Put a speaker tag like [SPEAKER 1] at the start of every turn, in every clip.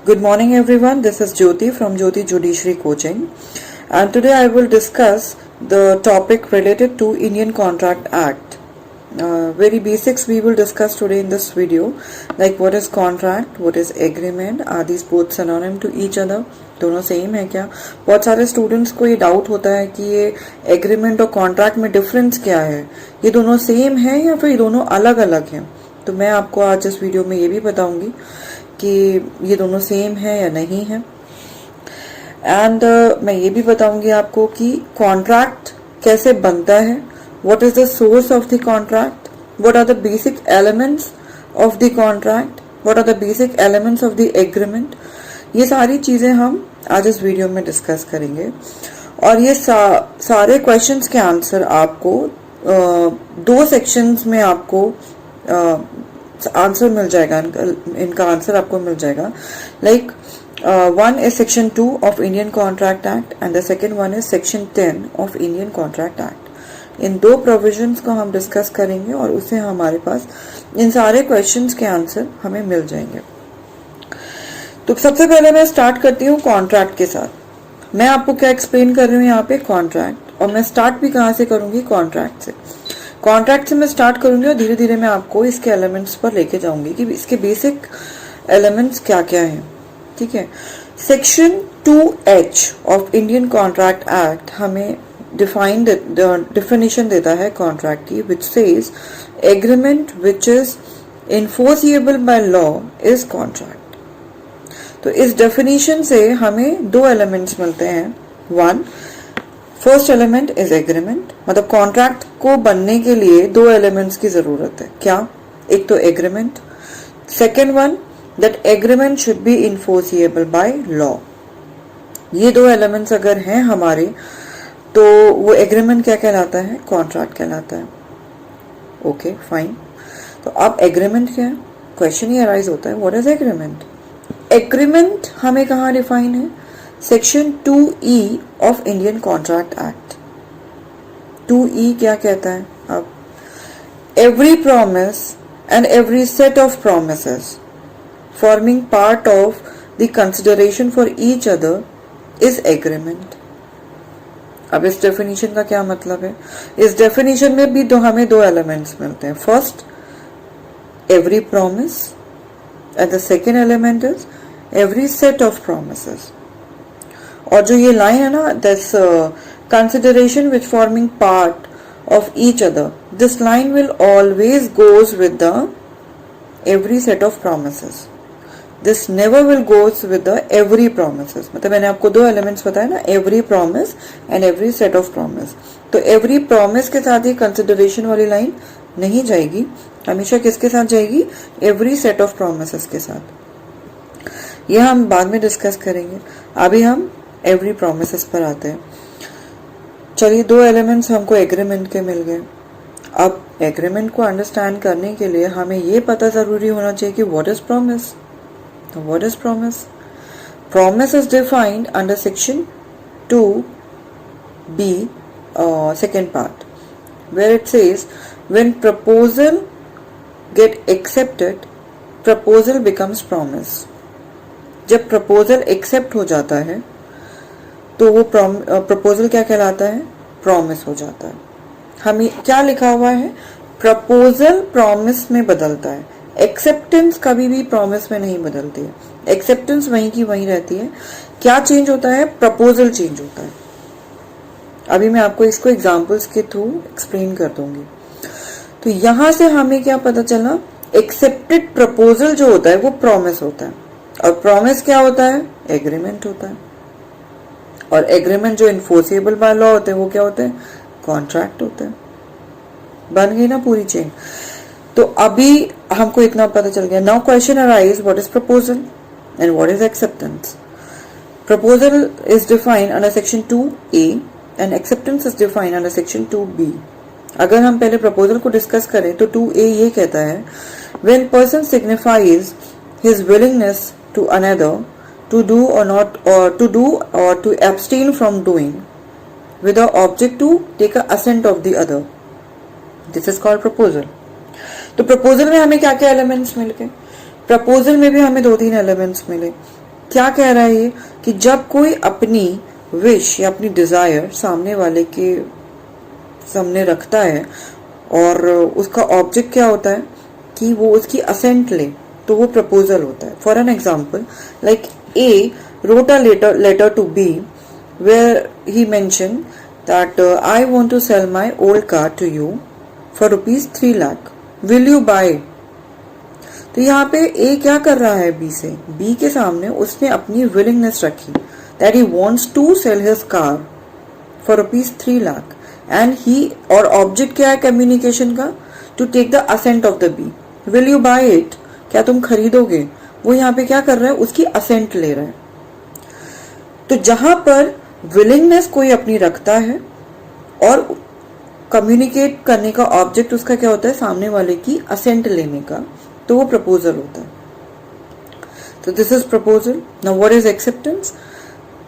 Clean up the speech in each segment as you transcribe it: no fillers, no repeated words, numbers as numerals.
[SPEAKER 1] Good morning everyone, this is Jyoti from Jyoti Judiciary Coaching, and today I will discuss the topic related to Indian Contract Act. Very basics we will discuss today in this video, like what is contract, what is agreement, are these both synonym to each other, दोनों same है क्या। बहुत सारे students को ये doubt होता है कि ये एग्रीमेंट और कॉन्ट्रैक्ट में डिफरेंस क्या है, ये दोनों सेम है या फिर दोनों अलग अलग हैं। तो मैं आपको आज इस वीडियो में ये भी बताऊंगी कि ये दोनों सेम है या नहीं है, एंड मैं ये भी बताऊंगी आपको कि कॉन्ट्रैक्ट कैसे बनता है, what is the source of the contract, what are the basic elements of the contract, what are the basic elements of the agreement. ये सारी चीजें हम आज इस वीडियो में डिस्कस करेंगे, और ये सारे क्वेश्चंस के आंसर आपको दो सेक्शंस में आपको आंसर मिल जाएगा, इनका आंसर आपको मिल जाएगा। Like one is section 2 of Indian contract act and the second one is section 10 of Indian contract act. इन दो प्रोविजंस को हम डिस्कस करेंगे और उससे हमारे पास इन सारे क्वेश्चंस के आंसर हमें मिल जाएंगे। तो सबसे पहले मैं स्टार्ट करती हूँ कॉन्ट्रैक्ट के साथ। मैं आपको क्या एक्सप्लेन कर रही हूँ यहाँ पे, कॉन्ट्रैक्ट, और मैं स्टार्ट भी कहाँ से करूंगी, कॉन्ट्रैक्ट से। कॉन्ट्रैक्ट से मैं स्टार्ट करूंगी और धीरे धीरे मैं आपको इसके एलिमेंट्स पर लेके जाऊंगी कि इसके बेसिक एलिमेंट्स क्या क्या हैं। ठीक है। Section 2H of Indian contract act हमें डिफिनेशन देता है कॉन्ट्रैक्ट की, which says agreement which is enforceable by law is contract. तो इस डेफिनेशन से हमें दो एलिमेंट्स मिलते हैं। One, first element is agreement, मतलब कॉन्ट्रैक्ट को बनने के लिए दो एलिमेंट्स की जरूरत है। क्या? एक तो agreement, second one that agreement should be enforceable by law. ये दो एलिमेंट्स अगर हैं हमारे, तो वो एग्रीमेंट क्या कहलाता है, कॉन्ट्रैक्ट कहलाता है। Okay fine. तो अब एग्रीमेंट क्या है, क्वेश्चन ये अराइज होता है, व्हाट इज एग्रीमेंट। एग्रीमेंट हमें कहाँ डिफाइन है, section 2E of Indian contract act. 2E क्या कहता है, अब every promise and every set of promises forming part of the consideration for each other is agreement. अब इस डेफिनेशन का क्या मतलब है, इस डेफिनेशन में भी हमें दो एलिमेंट्स मिलते हैं। First, every promise, and the second element is every set of promises. और जो ये लाइन है ना, this consideration which forming part of each other, this line will always goes with the every set of promises, this never will goes with the every promises. मतलब मैंने आपको दो elements बताया ना, every promise and every set of promise. तो every promise के साथ ही consideration वाली लाइन नहीं जाएगी, हमेशा किसके साथ जाएगी, एवरी सेट ऑफ प्रोमिसेस के साथ। यह हम बाद में डिस्कस करेंगे, अभी हम एवरी प्रोमिसेस पर आते हैं। चलिए, दो एलिमेंट्स हमको एग्रीमेंट के मिल गए। अब एग्रीमेंट को अंडरस्टैंड करने के लिए हमें ये पता जरूरी होना चाहिए कि व्हाट इज प्रॉमिस। तो what is promise, promise is defined under section 2B second part, where it says when proposal get accepted, proposal becomes promise। जब प्रपोजल एक्सेप्ट हो जाता है तो वो प्रपोजल क्या कहलाता है, प्रॉमिस हो जाता है। हमें क्या लिखा हुआ है, प्रपोजल प्रॉमिस में बदलता है, एक्सेप्टेंस कभी भी प्रॉमिस में नहीं बदलती है, एक्सेप्टेंस वहीं की वहीं रहती है। क्या चेंज होता है, प्रपोजल चेंज होता है। अभी मैं आपको इसको एग्जाम्पल्स के थ्रू एक्सप्लेन कर दूंगी। तो यहां से हमें क्या पता चला, एक्सेप्टेड प्रपोजल जो होता है वो प्रॉमिस होता है, और प्रॉमिस क्या होता है, एग्रीमेंट होता है, और एग्रीमेंट जो इन्फोर्सिएबल बाय लॉ होते हैं वो क्या होते हैं, कॉन्ट्रैक्ट होते हैं। बन गई ना पूरी चेन। तो अभी हमको इतना पता चल गया। Now question arise, what is proposal and what is acceptance. Proposal is defined under section 2A and acceptance is defined under section 2B। अगर हम पहले प्रपोजल को डिस्कस करें तो 2A ये कहता है, when person signifies his willingness to another to do or not, or to do or to abstain from doing with the object to take a assent of the other, this is called proposal। तो proposal में हमें क्या क्या elements मिल गए, proposal में भी हमें दो तीन एलिमेंट्स मिले। क्या कह रहा है ये कि जब कोई अपनी विश या अपनी डिजायर सामने वाले के सामने रखता है और उसका ऑब्जेक्ट क्या होता है कि वो उसकी असेंट ले, तो वो प्रपोजल होता है. For an example, like a wrote a letter to B where he mentioned that I want to sell my old car to you for rupees 3 lakh. Will you buy? तो यहाँ पे ए क्या कर रहा है बी से, बी के सामने उसने अपनी विलिंगनेस रखी that he wants to sell his car for rupees 3 lakh and he, और ऑब्जेक्ट क्या है कम्युनिकेशन का, to take the assent of the B. Will you buy it? क्या तुम खरीदोगे? वो यहाँ पे क्या कर रहा है, उसकी असेंट ले रहा है. तो जहां पर विलिंगनेस कोई अपनी रखता है और कम्युनिकेट करने का ऑब्जेक्ट उसका क्या होता है, सामने वाले की असेंट लेने का, तो वो प्रपोजल होता है. तो this is proposal. Now what is acceptance?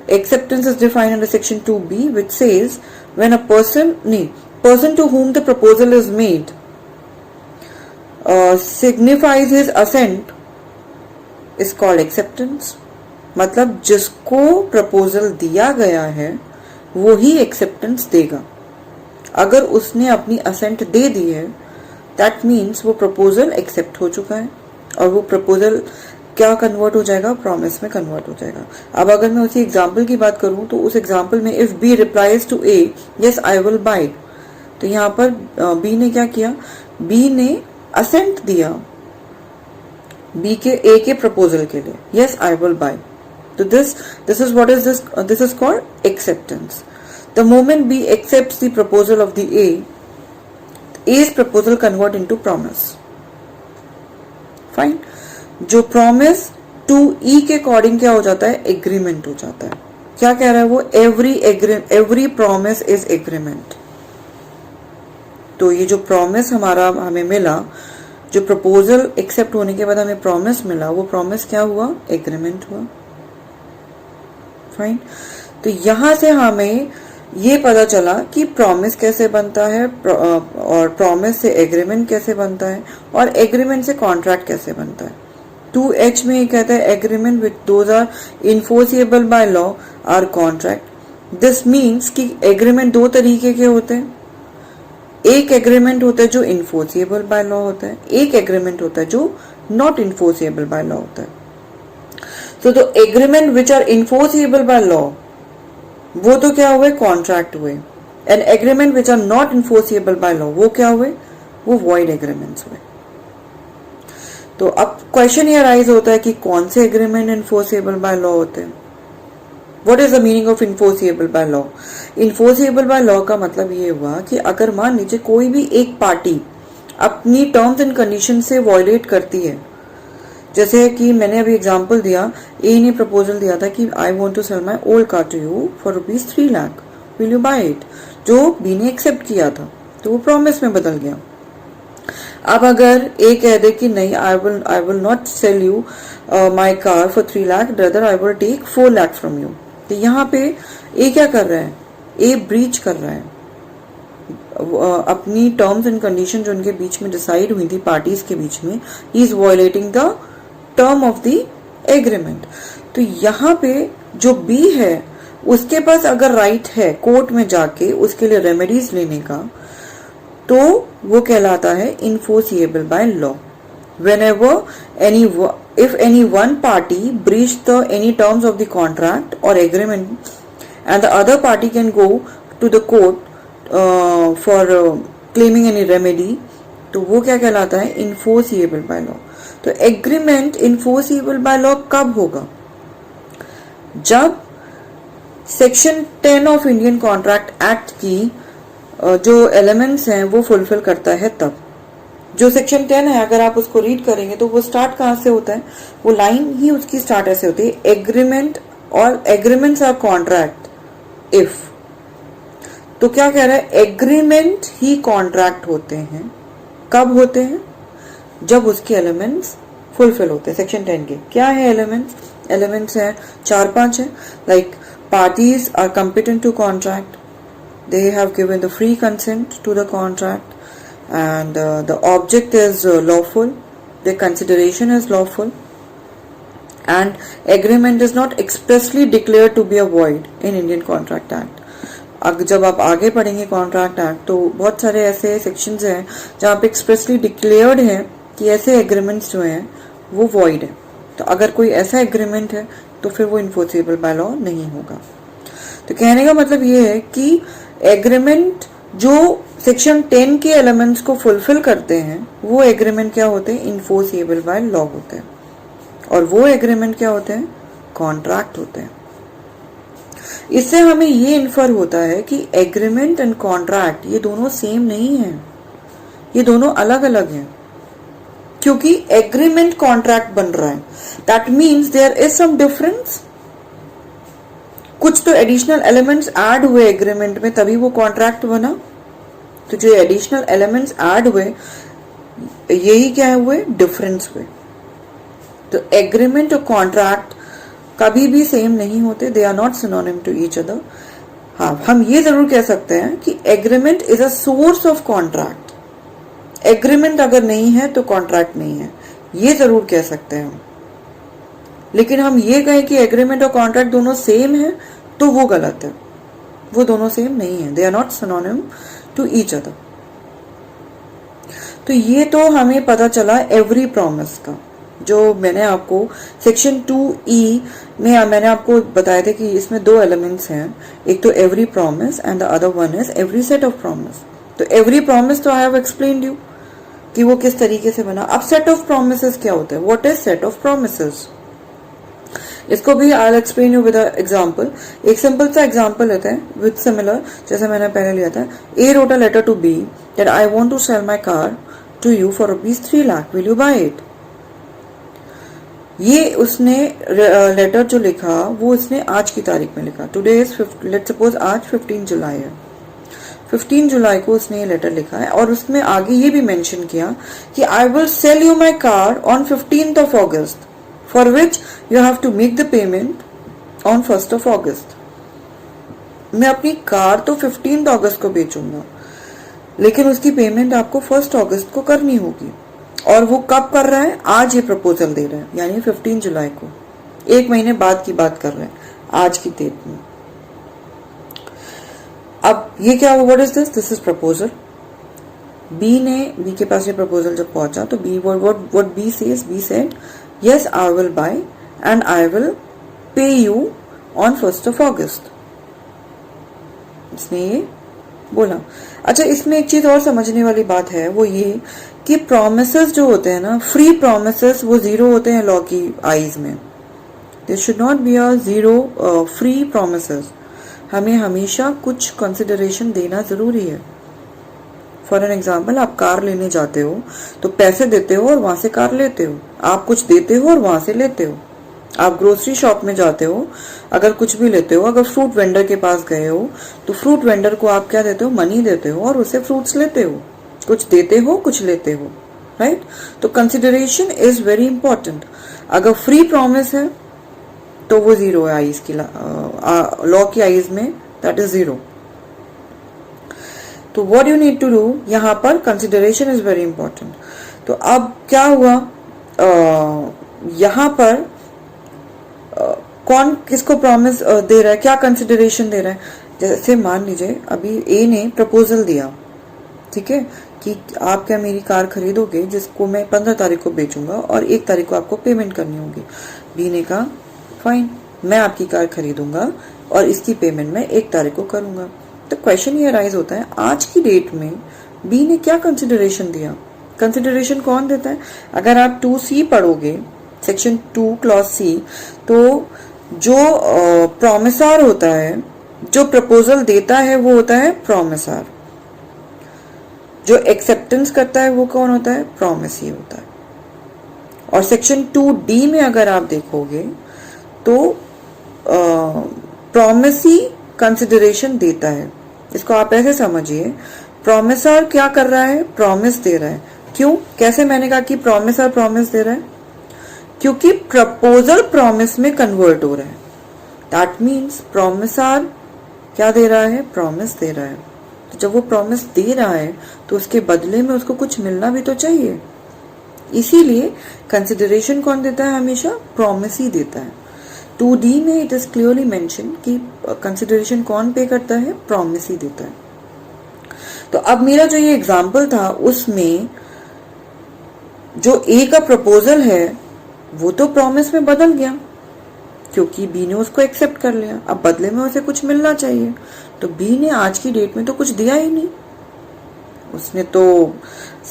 [SPEAKER 1] Acceptance is defined under section 2b, which says when a person to whom the proposal is made signifies his assent is called acceptance. मतलब जिसको proposal दिया गया है वो ही acceptance देगा. अगर उसने अपनी असेंट दे दी है, दैट मीन्स वो प्रपोजल एक्सेप्ट हो चुका है और वो प्रपोजल क्या कन्वर्ट हो जाएगा, प्रॉमिस में कन्वर्ट हो जाएगा. अब अगर मैं उसी एग्जाम्पल की बात करूं तो उस एग्जाम्पल में if B replies to A yes I will buy, तो यहाँ पर बी ने क्या किया, बी ने असेंट दिया बी के ए के प्रपोजल के लिए, yes I will bye. So this is what is this? This is called acceptance. The moment B accepts the proposal of the A's proposal convert into promise. Fine. जो promise to E के according क्या हो जाता है, agreement हो जाता है. क्या कह रहा है वो, every promise is agreement. तो ये जो promise हमें मिला, जो proposal accept होने के बाद हमें promise मिला, वो promise क्या हुआ, agreement हुआ. फाइन. तो यहां से हमें ये पता चला कि प्रॉमिस कैसे बनता है और प्रॉमिस से एग्रीमेंट कैसे बनता है और एग्रीमेंट से कॉन्ट्रैक्ट कैसे बनता है. 2H में ये कहता है agreement which those are enforceable by law are contract. This means कि एग्रीमेंट दो तरीके के होते हैं. एक एग्रीमेंट होता है जो इन्फोर्सिएबल बाय लॉ होता है, एक एग्रीमेंट होता है जो नॉट इन्फोर्सिएबल बाय लॉ होता है. तो agreement which are enforceable by law वो तो क्या हुए, कॉन्ट्रैक्ट हुए. And agreement which are not enforceable by law वो क्या हुए, वो वॉइड एग्रीमेंट्स हुए. तो अब क्वेश्चन ये राइज होता है कि कौन से एग्रीमेंट इन्फोर्सिएबल बाय लॉ होते हैं. What is the meaning of enforceable by law? Enforceable by law का मतलब ये हुआ कि अगर मान लीजिए कोई भी एक पार्टी अपनी टर्म्स एंड कंडीशन से वॉयलेट करती है, जैसे कि मैंने अभी एग्जांपल दिया, ए ने प्रपोजल दिया था कि I want to sell my old car to you for rupees 3 lakh, will you buy it, जो बी ने एक्सेप्ट किया था, तो वो प्रॉमिस में बदल गया. अब अगर ए कह दे कि नहीं, I will not sell you my car for 3 lakh, rather I will take 4 lakh from you, तो यहाँ पे ए क्या कर रहा है, ए ब्रीच कर रहा है अपनी टर्म्स एंड कंडीशन जो उनके बीच में डिसाइड हुई थी पार्टीज के बीच में. He is violating the term of the agreement. तो यहाँ पे जो बी है उसके पास अगर राइट है कोर्ट में जाके उसके लिए रेमेडीज लेने का, तो वो कहलाता है enforceable by law. whenever if any one party breached any terms of the contract or agreement and the other party can go to the court for claiming any remedy, तो वो क्या कहलाता है, इन्फोर्सिएबल बाय लॉ. तो agreement enforceable by law कब होगा, जब section 10 of Indian contract act की जो एलिमेंट्स हैं वो फुलफिल करता है. तब जो सेक्शन 10 है अगर आप उसको रीड करेंगे तो वो स्टार्ट कहां से होता है, वो लाइन ही उसकी स्टार्ट ऐसे होती है, एग्रीमेंट और एग्रीमेंट्स आर कॉन्ट्रैक्ट इफ. तो क्या कह रहा है, एग्रीमेंट ही कॉन्ट्रैक्ट होते हैं. कब होते हैं, जब उसके एलिमेंट्स फुलफिल होते हैं. सेक्शन 10 के क्या है एलिमेंट्स, एलिमेंट्स है 4-5 है. Like parties are competent to contract, they have given the free consent to the contract, and the object is lawful, the consideration is lawful, and agreement is not expressly declared to be a void in Indian Contract Act. जब आप आगे पढ़ेंगे contract act तो बहुत सारे ऐसे sections हैं जहाँ पे एक्सप्रेसली डिक्लेयर्ड है कि ऐसे एग्रीमेंट्स जो हैं वो वॉइड है. तो अगर कोई ऐसा एग्रीमेंट है तो फिर वो इन्फोर्सेबल बाय लॉ नहीं होगा. तो कहने का मतलब ये है कि एग्रीमेंट जो सेक्शन 10 के एलिमेंट्स को फुलफिल करते हैं वो एग्रीमेंट क्या होते हैं, इन्फोर्सेबल बाय लॉ होते हैं. और वो एग्रीमेंट क्या होते हैं, कॉन्ट्रैक्ट होते हैं. इससे हमें ये इन्फर होता है कि एग्रीमेंट एंड कॉन्ट्रैक्ट ये दोनों सेम नहीं है, ये दोनों अलग अलग हैं. क्योंकि एग्रीमेंट कॉन्ट्रैक्ट बन रहा है, that means there is some difference. कुछ तो एडिशनल एलिमेंट्स ऐड हुए एग्रीमेंट में तभी वो कॉन्ट्रैक्ट बना. तो जो एडिशनल एलिमेंट्स ऐड हुए यही क्या हुए, डिफरेंस हुए. तो एग्रीमेंट और कॉन्ट्रैक्ट कभी भी सेम नहीं होते, they are not synonym to each other. हाँ, हम ये जरूर कह सकते हैं कि agreement is a source of contract. Agreement अगर नहीं है तो कॉन्ट्रैक्ट नहीं है, ये जरूर कह सकते हैं हम. लेकिन हम ये कहें कि एग्रीमेंट और कॉन्ट्रैक्ट दोनों सेम है तो वो गलत है. वो दोनों सेम नहीं है, they are not synonym to each other. तो ये तो हमें पता चला एवरी प्रॉमिस का, जो मैंने आपको सेक्शन 2E में मैंने आपको बताया था कि इसमें दो एलिमेंट्स हैं, एक तो every promise and the other one is every set of promise. तो एवरी प्रॉमिस तो आई हैव एक्सप्लेन्ड यू कि वो किस तरीके से बना. अब सेट ऑफ प्रोमिसेस क्या होता है, what is set of promises, इसको भी I will explain you with example. एक सिंपल सा एग्जांपल लेते हैं विद सिमिलर, जैसे मैंने पहले लिया था. A wrote a letter to B that I want to sell my car to you for ₹3 lakh, will you buy it. ये उसने लेटर जो लिखा वो उसने आज की तारीख में लिखा. टुडे इज लेट्स सपोज आज 15 जुलाई है. 15 जुलाई को उसने ये लेटर लिखा है और उसमें आगे ये भी मेंशन किया कि I will sell you my car on 15th of August for which you have to make the payment on 1st of August. मैं अपनी कार तो 15th अगस्त को बेचूंगा लेकिन उसकी पेमेंट आपको 1st अगस्त को करनी होगी. और वो कब कर रहा है, आज ये प्रपोजल दे रहा है, यानी 15 जुलाई को, एक महीने बाद की बात कर रहे हैं, आज की डेट में. अब ये क्या हुआ, what is this is proposal. B के पास ये प्रपोजल जब पहुंचा तो B what B said yes I will buy and I will pay you on 1st of August. इसने ये बोला. अच्छा, इसमें एक चीज और समझने वाली बात है, वो ये कि प्रोमिसेस जो होते हैं ना, फ्री प्रोमिसेस, वो जीरो होते हैं लॉ की आईज में. There should not be a zero free promises. हमें हमेशा कुछ कंसिडरेशन देना जरूरी है. फॉर एन एग्जाम्पल, आप कार लेने जाते हो तो पैसे देते हो और वहां से कार लेते हो. आप कुछ देते हो और वहां से लेते हो. आप ग्रोसरी शॉप में जाते हो, अगर कुछ भी लेते हो, अगर फ्रूट वेंडर के पास गए हो तो फ्रूट वेंडर को आप क्या देते हो, मनी देते हो और उसे फ्रूट्स लेते हो. कुछ देते हो, कुछ लेते हो, राइट. तो कंसिडरेशन इज वेरी इंपॉर्टेंट. अगर फ्री प्रॉमिस है तो वो जीरो है आईज की, लॉ की आईज में, दैट इज जीरो. तो what you need to do, यहाँ पर कंसिडरेशन इज वेरी इंपॉर्टेंट. तो अब क्या हुआ, यहाँ पर कौन किसको प्रॉमिस दे रहा है, क्या कंसिडरेशन दे रहा है. जैसे मान लीजिए अभी ए ने प्रपोजल दिया, ठीक है, कि आप क्या मेरी कार खरीदोगे जिसको मैं 15 तारीख को बेचूंगा और 1 तारीख को आपको पेमेंट करनी होगी. बी ने कहा फाइन, मैं आपकी कार खरीदूंगा और इसकी पेमेंट मैं 1 तारीख को करूंगा. तो क्वेश्चन ये राइज होता है, आज की डेट में बी ने क्या कंसिडरेशन दिया. कंसिडरेशन कौन देता है, अगर आप 2C पढ़ोगे, सेक्शन 2 क्लॉज C, तो जो प्रोमिसार होता है, जो प्रपोजल देता है वो होता है प्रोमिसार. जो एक्सेप्टेंस करता है वो कौन होता है, प्रोमिसी होता है. और सेक्शन 2D में अगर आप देखोगे तो प्रोमिसी कंसिडरेशन देता है. इसको आप ऐसे समझिए, प्रोमिसर क्या कर रहा है, प्रॉमिस दे रहा है. क्यों, कैसे, मैंने कहा कि प्रोमिसर प्रॉमिस दे रहा है क्योंकि प्रपोजल प्रॉमिस में कन्वर्ट हो रहा है. दैट मीन्स प्रोमिसर क्या दे रहा है, प्रॉमिस दे रहा है. तो जब वो प्रॉमिस दे रहा है तो उसके बदले में उसको कुछ मिलना भी तो चाहिए. इसीलिए कंसिडरेशन कौन देता है? हमेशा प्रॉमिस ही देता है। 2D में इट इज क्लियरली मेंशन कि कंसिडरेशन कौन पे करता है? प्रॉमिस ही देता है। तो अब मेरा जो ये एग्जाम्पल था उसमें जो ए का प्रपोजल है वो तो प्रॉमिस में बदल गया क्योंकि बी ने उसको एक्सेप्ट कर लिया। अब बदले में उसे कुछ मिलना चाहिए, तो बी ने आज की डेट में तो कुछ दिया ही नहीं। उसने तो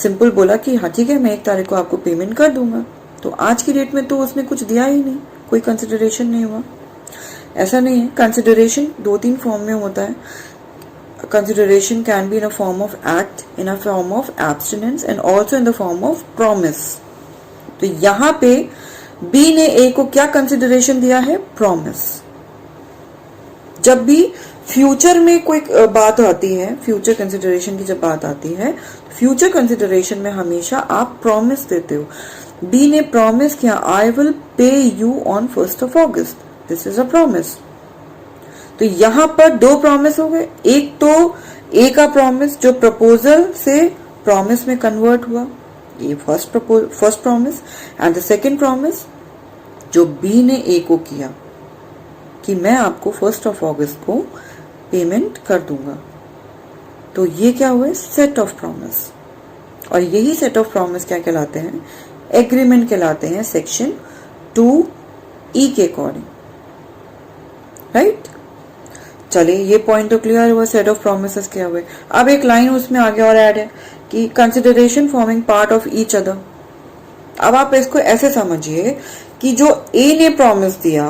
[SPEAKER 1] सिंपल बोला कि हाँ ठीक है, मैं 1 तारीख को आपको पेमेंट कर दूंगा। तो आज की डेट में तो उसने कुछ दिया ही नहीं, कोई कंसिडरेशन नहीं हुआ। ऐसा नहीं है, कंसिडरेशन 2-3 फॉर्म में होता है। Consideration can be in a form of act, in a form of abstinence and also in the form of promise. तो यहां पे बी ने ए को क्या कंसिडरेशन दिया है? प्रॉमिस। जब भी फ्यूचर में कोई बात आती है, फ्यूचर कंसिडरेशन की जब बात आती है, फ्यूचर कंसिडरेशन में हमेशा आप प्रॉमिस देते हो। बी ने प्रॉमिस किया, I will pay you on 1st of August, this is a promise. तो यहां पर 2 प्रॉमिस हो गए। एक तो ए का प्रॉमिस जो प्रपोजल से प्रॉमिस में कन्वर्ट हुआ, ये first promise, and the second promise जो बी ने ए को किया कि मैं आपको 1st of August को पेमेंट कर दूंगा। तो ये क्या हुए? Set of promise. और यही सेट ऑफ प्रॉमिस क्या कहलाते हैं? एग्रीमेंट कहलाते हैं, सेक्शन 2E के अकॉर्डिंग। राइट? चलिए, ये पॉइंट तो क्लियर हुआ, सेट ऑफ प्रोमिसेस क्या हुए। अब एक लाइन उसमें आगे और ऐड है कि consideration forming part of each other. अब आप इसको ऐसे समझिए कि जो ए ने प्रॉमिस दिया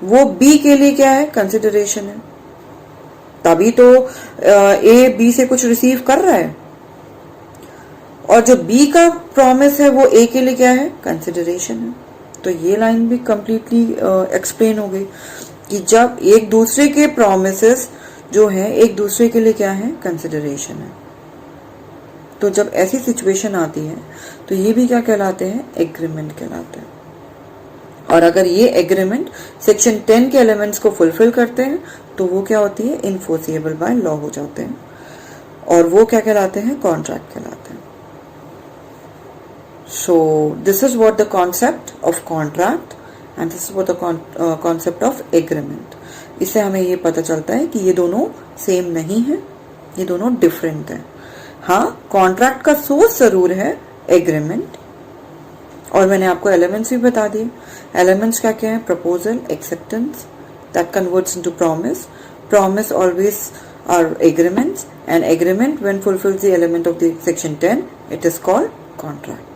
[SPEAKER 1] वो बी के लिए क्या है? कंसिडरेशन है। तभी तो ए बी से कुछ रिसीव कर रहा है। और जो बी का प्रॉमिस है वो ए के लिए क्या है? कंसिडरेशन है। तो ये लाइन भी कंप्लीटली एक्सप्लेन हो गई कि जब एक दूसरे के प्रोमिसेस जो है एक दूसरे के लिए क्या है? कंसिडरेशन है। तो जब ऐसी सिचुएशन आती है तो ये भी क्या कहलाते हैं? एग्रीमेंट कहलाते हैं। और अगर ये एग्रीमेंट सेक्शन 10 के एलिमेंट्स को फुलफिल करते हैं तो वो क्या होती है? इनफोर्सिएबल बाय लॉ हो जाते हैं। और वो क्या कहलाते हैं? कॉन्ट्रैक्ट कहलाते हैं। So this is what the concept of contract and this is what the concept of agreement. इससे हमें ये पता चलता है कि ये दोनों सेम नहीं है, ये दोनों डिफरेंट हैं। हाँ, कॉन्ट्रैक्ट का सोर्स जरूर है एग्रीमेंट, और मैंने आपको एलिमेंट्स भी बता दिए। एलिमेंट्स क्या क्या है? Proposal, acceptance, that converts into promise, promise always are agreements, and agreement when fulfils the element of the section 10 it is called contract.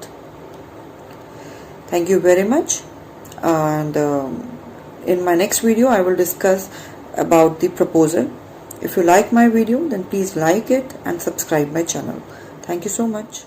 [SPEAKER 1] Thank you very much, and in my next video I will discuss about the proposal. If you like my video then please like it and subscribe my channel. Thank you so much.